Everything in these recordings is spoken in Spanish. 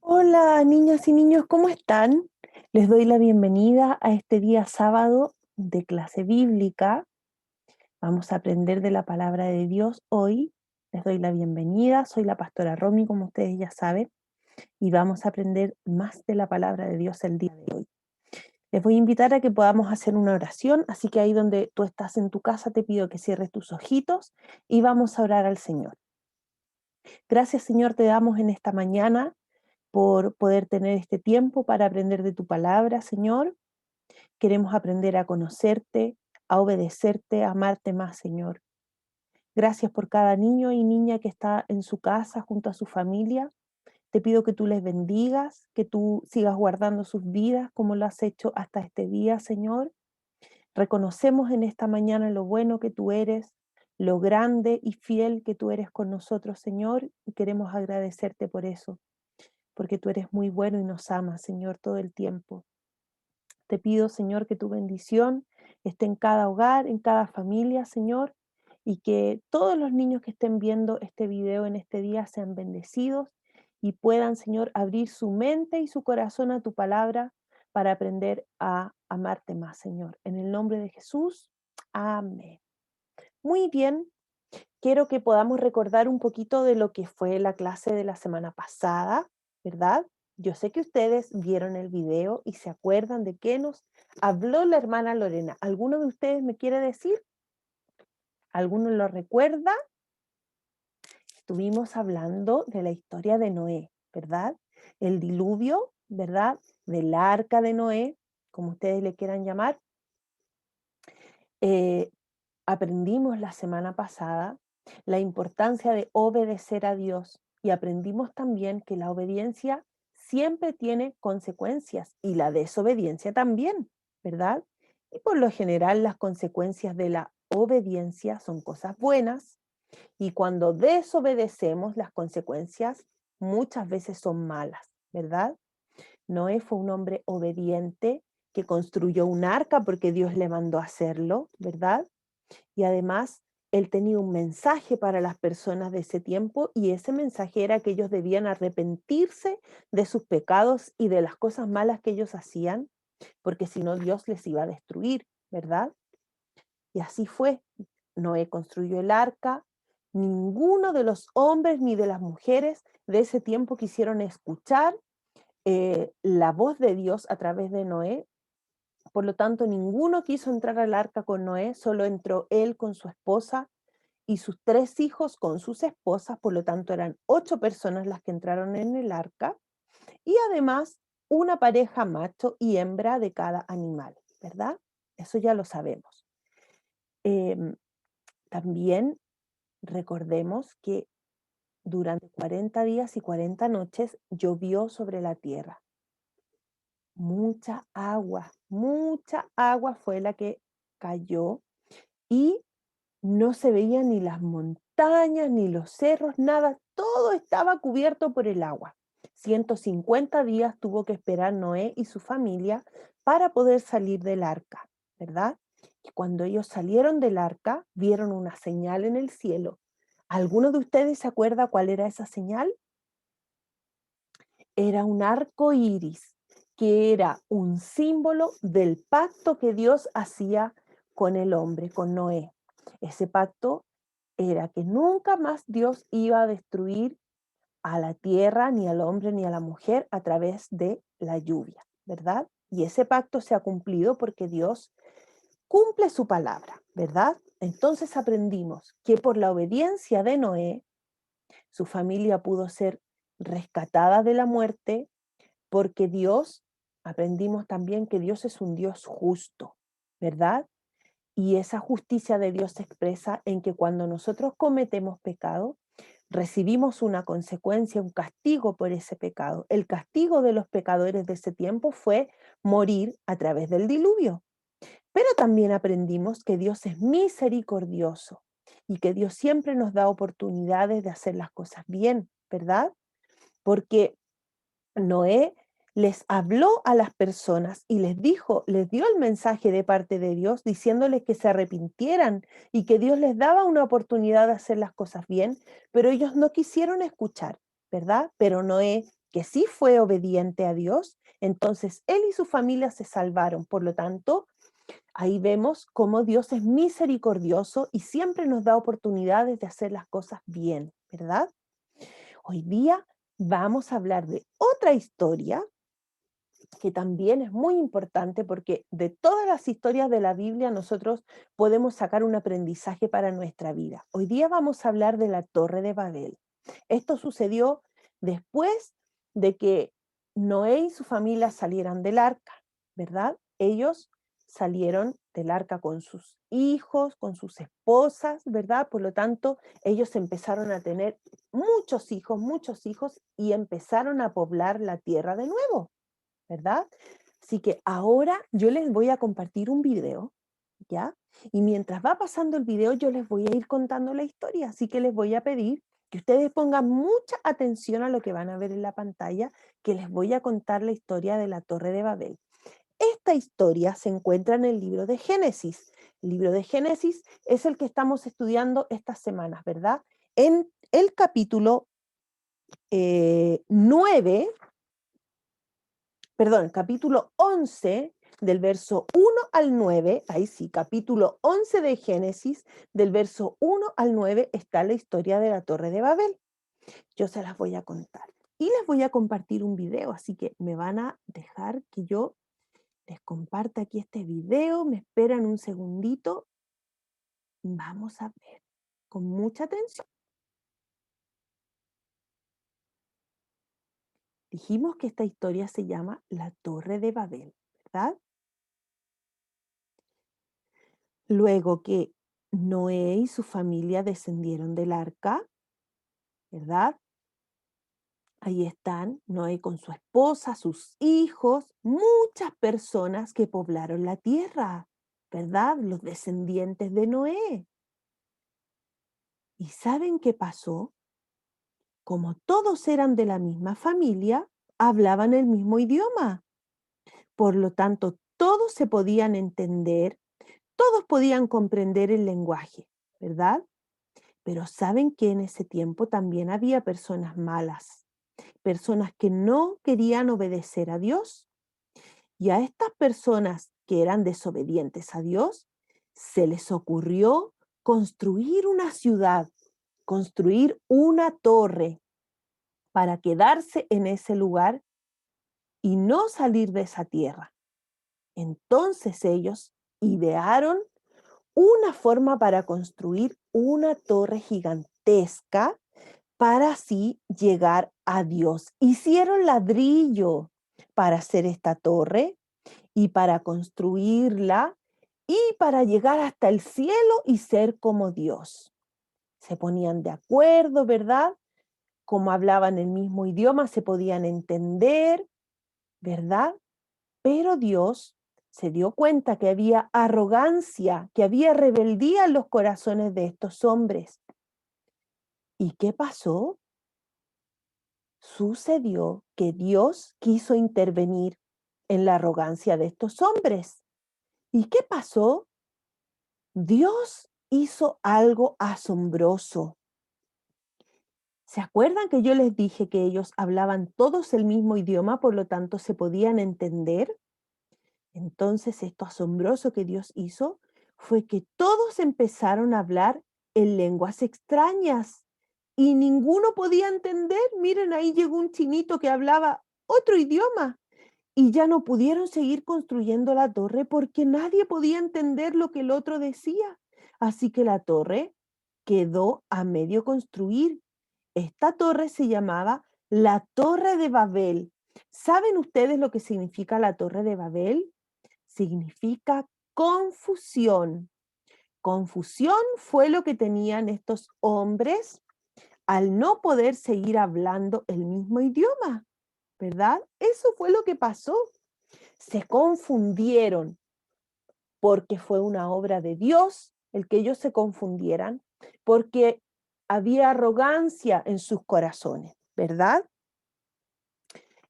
Hola, niñas y niños, ¿cómo están? Les doy la bienvenida a este día sábado de clase bíblica. Vamos a aprender de la palabra de Dios hoy. Les doy la bienvenida. Soy la pastora Romy, como ustedes ya saben, y vamos a aprender más de la palabra de Dios el día de hoy. Les voy a invitar a que podamos hacer una oración, así que ahí donde tú estás en tu casa te pido que cierres tus ojitos y vamos a orar al Señor. Gracias, Señor, te damos en esta mañana por poder tener este tiempo para aprender de tu palabra, Señor. Queremos aprender a conocerte, a obedecerte, a amarte más, Señor. Gracias por cada niño y niña que está en su casa junto a su familia. Te pido que tú les bendigas, que tú sigas guardando sus vidas como lo has hecho hasta este día, Señor. Reconocemos en esta mañana lo bueno que tú eres, lo grande y fiel que tú eres con nosotros, Señor, y queremos agradecerte por eso, porque tú eres muy bueno y nos amas, Señor, todo el tiempo. Te pido, Señor, que tu bendición esté en cada hogar, en cada familia, Señor, y que todos los niños que estén viendo este video en este día sean bendecidos y puedan, Señor, abrir su mente y su corazón a tu palabra para aprender a amarte más, Señor. En el nombre de Jesús, amén. Muy bien, quiero que podamos recordar un poquito de lo que fue la clase de la semana pasada, ¿verdad? Yo sé que ustedes vieron el video y se acuerdan de qué nos habló la hermana Lorena. ¿Alguno de ustedes me quiere decir? ¿Alguno lo recuerda? Estuvimos hablando de la historia de Noé, ¿verdad? El diluvio, ¿verdad? Del arca de Noé, como ustedes le quieran llamar. Eh, Aprendimos la semana pasada la importancia de obedecer a Dios y aprendimos también que la obediencia siempre tiene consecuencias y la desobediencia también, ¿verdad? Y por lo general las consecuencias de la obediencia son cosas buenas y cuando desobedecemos las consecuencias muchas veces son malas, ¿verdad? Noé fue un hombre obediente que construyó un arca porque Dios le mandó a hacerlo, ¿verdad? Y además, él tenía un mensaje para las personas de ese tiempo y ese mensaje era que ellos debían arrepentirse de sus pecados y de las cosas malas que ellos hacían, porque si no Dios les iba a destruir, ¿verdad? Y así fue. Noé construyó el arca. Ninguno de los hombres ni de las mujeres de ese tiempo quisieron escuchar la voz de Dios a través de Noé. Por lo tanto, ninguno quiso entrar al arca con Noé, solo entró él con su esposa y sus 3 hijos con sus esposas, por lo tanto eran 8 personas las que entraron en el arca, y además una pareja macho y hembra de cada animal, ¿verdad? Eso ya lo sabemos. Em, También recordemos que durante 40 días y 40 noches llovió sobre la tierra. Mucha agua fue la que cayó y no se veían ni las montañas, ni los cerros, nada, todo estaba cubierto por el agua. 150 días tuvo que esperar Noé y su familia para poder salir del arca, ¿verdad? Y cuando ellos salieron del arca, vieron una señal en el cielo. ¿Alguno de ustedes se acuerda cuál era esa señal? Era un arco iris, que era un símbolo del pacto que Dios hacía con el hombre, con Noé. Ese pacto era que nunca más Dios iba a destruir a la tierra, ni al hombre, ni a la mujer a través de la lluvia, ¿verdad? Y ese pacto se ha cumplido porque Dios cumple su palabra, ¿verdad? Entonces aprendimos que por la obediencia de Noé, su familia pudo ser rescatada de la muerte, porque Dios, aprendimos también que Dios es un Dios justo, ¿verdad? Y esa justicia de Dios se expresa en que cuando nosotros cometemos pecado, recibimos una consecuencia, un castigo por ese pecado. El castigo de los pecadores de ese tiempo fue morir a través del diluvio. Pero también aprendimos que Dios es misericordioso y que Dios siempre nos da oportunidades de hacer las cosas bien, ¿verdad? Porque Noé les habló a las personas y les dijo, les dio el mensaje de parte de Dios diciéndoles que se arrepintieran y que Dios les daba una oportunidad de hacer las cosas bien, pero ellos no quisieron escuchar, ¿verdad? Pero Noé que sí fue obediente a Dios, entonces él y su familia se salvaron. Por lo tanto, ahí vemos cómo Dios es misericordioso y siempre nos da oportunidades de hacer las cosas bien, ¿verdad? Hoy día vamos a hablar de otra historia que también es muy importante porque de todas las historias de la Biblia nosotros podemos sacar un aprendizaje para nuestra vida. Hoy día vamos a hablar de la Torre de Babel. Esto sucedió después de que Noé y su familia salieran del arca, ¿verdad? Ellos salieron del arca con sus hijos, con sus esposas, ¿verdad? Por lo tanto, ellos empezaron a tener muchos hijos y empezaron a poblar la tierra de nuevo, ¿verdad? Así que ahora yo les voy a compartir un video, ¿ya? Y mientras va pasando el video, yo les voy a ir contando la historia, así que les voy a pedir que ustedes pongan mucha atención a lo que van a ver en la pantalla, que les voy a contar la historia de la Torre de Babel. Esta historia se encuentra en el libro de Génesis. El libro de Génesis es el que estamos estudiando estas semanas, ¿verdad? En el capítulo 9, perdón, capítulo 11, del verso 1 al 9, ahí sí, capítulo 11 de Génesis, del verso 1 al 9 está la historia de la Torre de Babel. Yo se las voy a contar. Y les voy a compartir un video, así que me van a dejar que yo les comparta aquí este video. Me esperan un segundito. Vamos a ver con mucha atención. Dijimos que esta historia se llama La Torre de Babel, ¿verdad? Luego que Noé y su familia descendieron del arca, ¿verdad? Ahí están Noé con su esposa, sus hijos, muchas personas que poblaron la tierra, ¿verdad? Los descendientes de Noé. ¿Y saben qué pasó? Como todos eran de la misma familia, hablaban el mismo idioma. Por lo tanto, todos se podían entender, todos podían comprender el lenguaje, ¿verdad? Pero saben que en ese tiempo también había personas malas, personas que no querían obedecer a Dios. Y a estas personas que eran desobedientes a Dios, se les ocurrió construir una ciudad, construir una torre para quedarse en ese lugar y no salir de esa tierra. Entonces ellos idearon una forma para construir una torre gigantesca para así llegar a Dios. Hicieron ladrillo para hacer esta torre y para construirla y para llegar hasta el cielo y ser como Dios. Se ponían de acuerdo, ¿verdad? Como hablaban el mismo idioma, se podían entender, ¿verdad? Pero Dios se dio cuenta que había arrogancia, que había rebeldía en los corazones de estos hombres. ¿Y qué pasó? Sucedió que Dios quiso intervenir en la arrogancia de estos hombres. ¿Y qué pasó? Dios hizo algo asombroso. ¿Se acuerdan que yo les dije que ellos hablaban todos el mismo idioma, por lo tanto se podían entender? Entonces, esto asombroso que Dios hizo fue que todos empezaron a hablar en lenguas extrañas y ninguno podía entender. Miren, ahí llegó un chinito que hablaba otro idioma y ya no pudieron seguir construyendo la torre porque nadie podía entender lo que el otro decía. Así que la torre quedó a medio construir. Esta torre se llamaba la Torre de Babel. ¿Saben ustedes lo que significa la Torre de Babel? Significa confusión. Confusión fue lo que tenían estos hombres al no poder seguir hablando el mismo idioma, ¿verdad? Eso fue lo que pasó. Se confundieron porque fue una obra de Dios el que ellos se confundieran, porque había arrogancia en sus corazones, ¿verdad?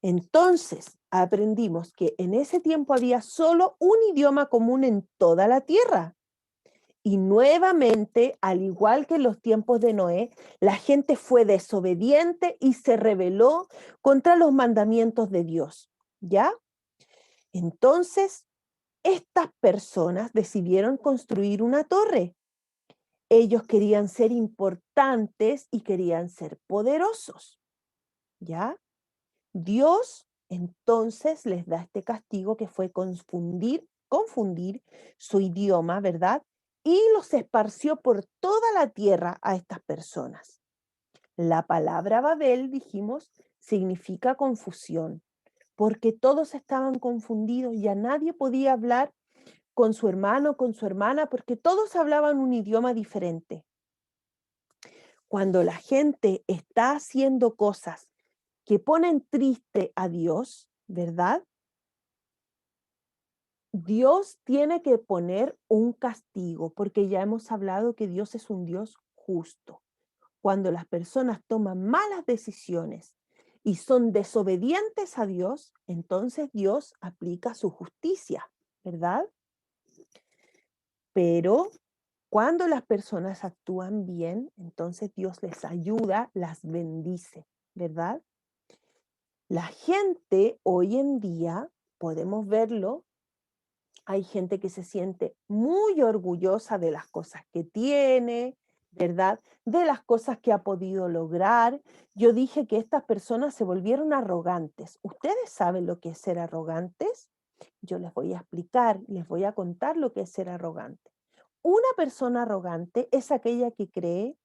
Entonces aprendimos que en ese tiempo había solo un idioma común en toda la tierra Y nuevamente, al igual que en los tiempos de Noé, la gente fue desobediente y se rebeló contra los mandamientos de Dios. ¿Ya? Entonces, estas personas decidieron construir una torre. Ellos querían ser importantes y querían ser poderosos. ¿Ya? Dios entonces les da este castigo que fue confundir su idioma, ¿verdad? Y los esparció por toda la tierra a estas personas. La palabra Babel, dijimos, significa confusión, porque todos estaban confundidos, ya nadie podía hablar con su hermano, con su hermana, porque todos hablaban un idioma diferente. Cuando la gente está haciendo cosas que ponen triste a Dios, ¿verdad? Dios tiene que poner un castigo, porque ya hemos hablado que Dios es un Dios justo. Cuando las personas toman malas decisiones y son desobedientes a Dios, entonces Dios aplica su justicia, ¿verdad? Pero cuando las personas actúan bien, entonces Dios les ayuda, las bendice, ¿verdad? La gente hoy en día, podemos verlo, hay gente que se siente muy orgullosa de las cosas que tiene, ¿verdad? De las cosas que ha podido lograr. Yo dije que estas personas se volvieron arrogantes. ¿Ustedes saben lo que es ser arrogantes? Yo les voy a explicar, les voy a contar lo que es ser arrogante. Una persona arrogante es aquella que cree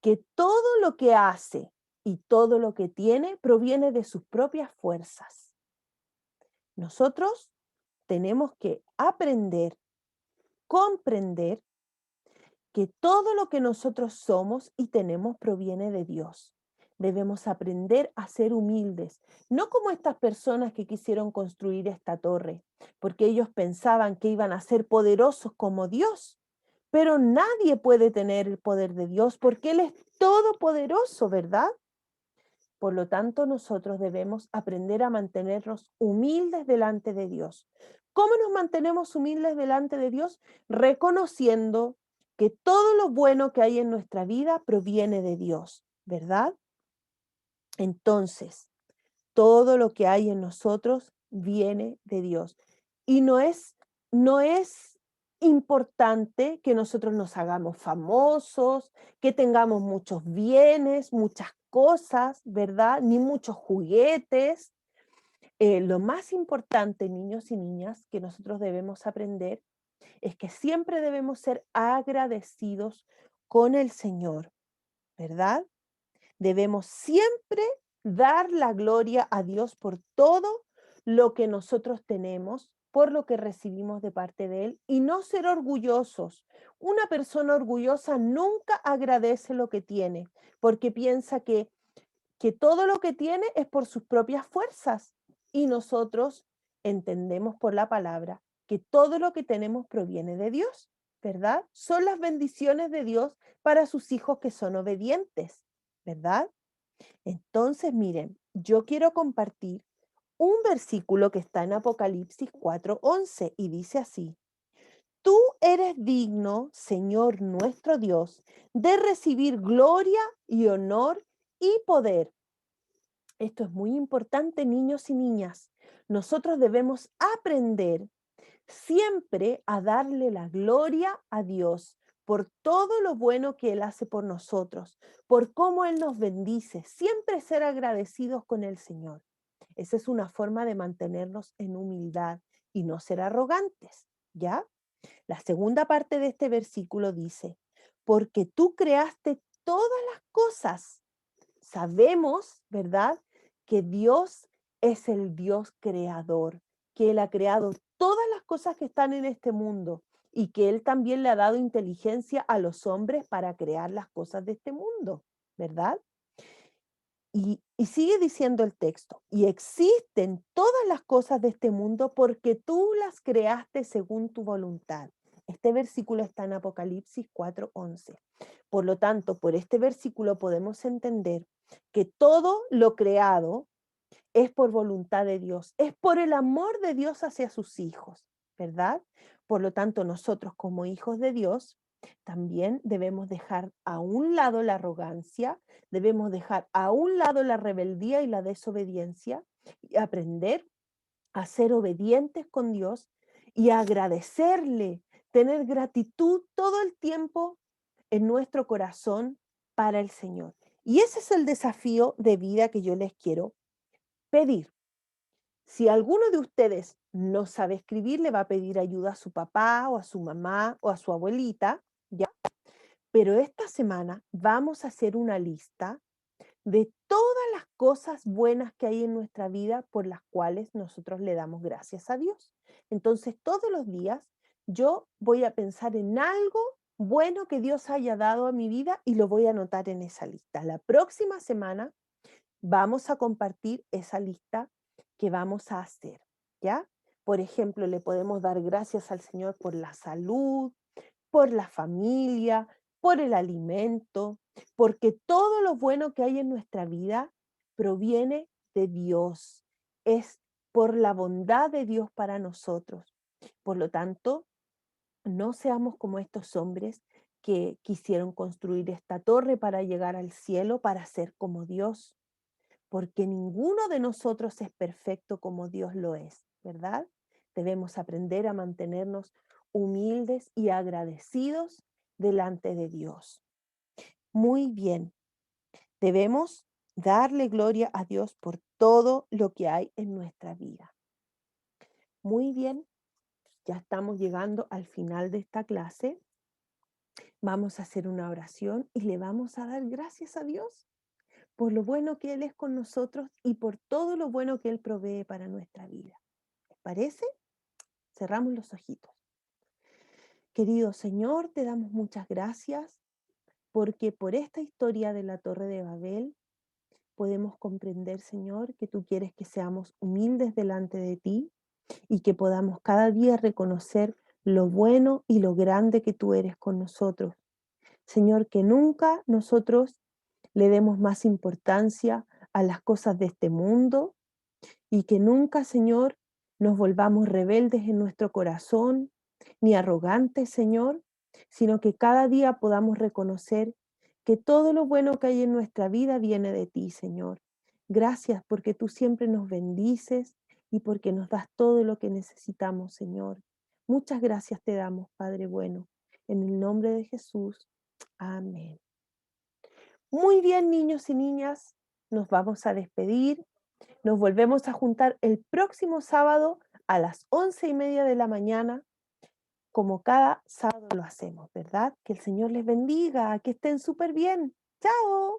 que todo lo que hace y todo lo que tiene proviene de sus propias fuerzas. Nosotros tenemos que aprender, comprender que todo lo que nosotros somos y tenemos proviene de Dios. Debemos aprender a ser humildes, no como estas personas que quisieron construir esta torre, porque ellos pensaban que iban a ser poderosos como Dios, pero nadie puede tener el poder de Dios porque Él es todopoderoso, ¿verdad? Por lo tanto, nosotros debemos aprender a mantenernos humildes delante de Dios. ¿Cómo nos mantenemos humildes delante de Dios? Reconociendo que todo lo bueno que hay en nuestra vida proviene de Dios, ¿verdad? Entonces, todo lo que hay en nosotros viene de Dios. Y no es importante que nosotros nos hagamos famosos, que tengamos muchos bienes, muchas cosas, ¿verdad? Ni muchos juguetes. Lo más importante, niños y niñas, que nosotros debemos aprender es que siempre debemos ser agradecidos con el Señor, ¿verdad? Debemos siempre dar la gloria a Dios por todo lo que nosotros tenemos, por lo que recibimos de parte de Él y no ser orgullosos. Una persona orgullosa nunca agradece lo que tiene porque piensa que todo lo que tiene es por sus propias fuerzas y nosotros entendemos por la palabra que todo lo que tenemos proviene de Dios, ¿verdad? Son las bendiciones de Dios para sus hijos que son obedientes, ¿verdad? Entonces, miren, yo quiero compartir un versículo que está en Apocalipsis 4:11 y dice así: Tú eres digno, Señor nuestro Dios, de recibir gloria y honor y poder. Esto es muy importante, niños y niñas. Nosotros debemos aprender siempre a darle la gloria a Dios por todo lo bueno que Él hace por nosotros, por cómo Él nos bendice, siempre ser agradecidos con el Señor. Esa es una forma de mantenernos en humildad y no ser arrogantes, ¿ya? La segunda parte de este versículo dice, porque tú creaste todas las cosas. Sabemos, ¿verdad?, que Dios es el Dios creador, que Él ha creado todas las cosas que están en este mundo y que Él también le ha dado inteligencia a los hombres para crear las cosas de este mundo, ¿verdad? Y sigue diciendo el texto, y existen todas las cosas de este mundo porque tú las creaste según tu voluntad. Este versículo está en Apocalipsis 4:11. Por lo tanto, por este versículo podemos entender que todo lo creado es por voluntad de Dios, es por el amor de Dios hacia sus hijos, ¿verdad? Por lo tanto, nosotros como hijos de Dios también debemos dejar a un lado la arrogancia, debemos dejar a un lado la rebeldía y la desobediencia y aprender a ser obedientes con Dios y a agradecerle, tener gratitud todo el tiempo en nuestro corazón para el Señor. Y ese es el desafío de vida que yo les quiero pedir. Si alguno de ustedes no sabe escribir, le va a pedir ayuda a su papá o a su mamá o a su abuelita, ¿ya? Pero esta semana vamos a hacer una lista de todas las cosas buenas que hay en nuestra vida por las cuales nosotros le damos gracias a Dios. Entonces, todos los días yo voy a pensar en algo bueno que Dios haya dado a mi vida y lo voy a anotar en esa lista. La próxima semana vamos a compartir esa lista que vamos a hacer, ¿ya? Por ejemplo, le podemos dar gracias al Señor por la salud, por la familia, por el alimento, porque todo lo bueno que hay en nuestra vida proviene de Dios, es por la bondad de Dios para nosotros. Por lo tanto, no seamos como estos hombres que quisieron construir esta torre para llegar al cielo, para ser como Dios, porque ninguno de nosotros es perfecto como Dios lo es, ¿verdad? Debemos aprender a mantenernos humildes y agradecidos delante de Dios. Muy bien, debemos darle gloria a Dios por todo lo que hay en nuestra vida. Muy bien, ya estamos llegando al final de esta clase. Vamos a hacer una oración y le vamos a dar gracias a Dios por lo bueno que Él es con nosotros y por todo lo bueno que Él provee para nuestra vida. ¿Les parece? Cerramos los ojitos. Querido Señor, te damos muchas gracias porque por esta historia de la Torre de Babel podemos comprender, Señor, que tú quieres que seamos humildes delante de ti y que podamos cada día reconocer lo bueno y lo grande que tú eres con nosotros. Señor, que nunca nosotros le demos más importancia a las cosas de este mundo y que nunca, Señor, nos volvamos rebeldes en nuestro corazón, ni arrogantes, Señor, sino que cada día podamos reconocer que todo lo bueno que hay en nuestra vida viene de ti, Señor. Gracias porque tú siempre nos bendices y porque nos das todo lo que necesitamos, Señor. Muchas gracias te damos, Padre bueno. En el nombre de Jesús. Amén. Muy bien, niños y niñas, nos vamos a despedir. Nos volvemos a juntar el próximo sábado a las 11:30 de la mañana, como cada sábado lo hacemos, ¿verdad? Que el Señor les bendiga, que estén súper bien. ¡Chao!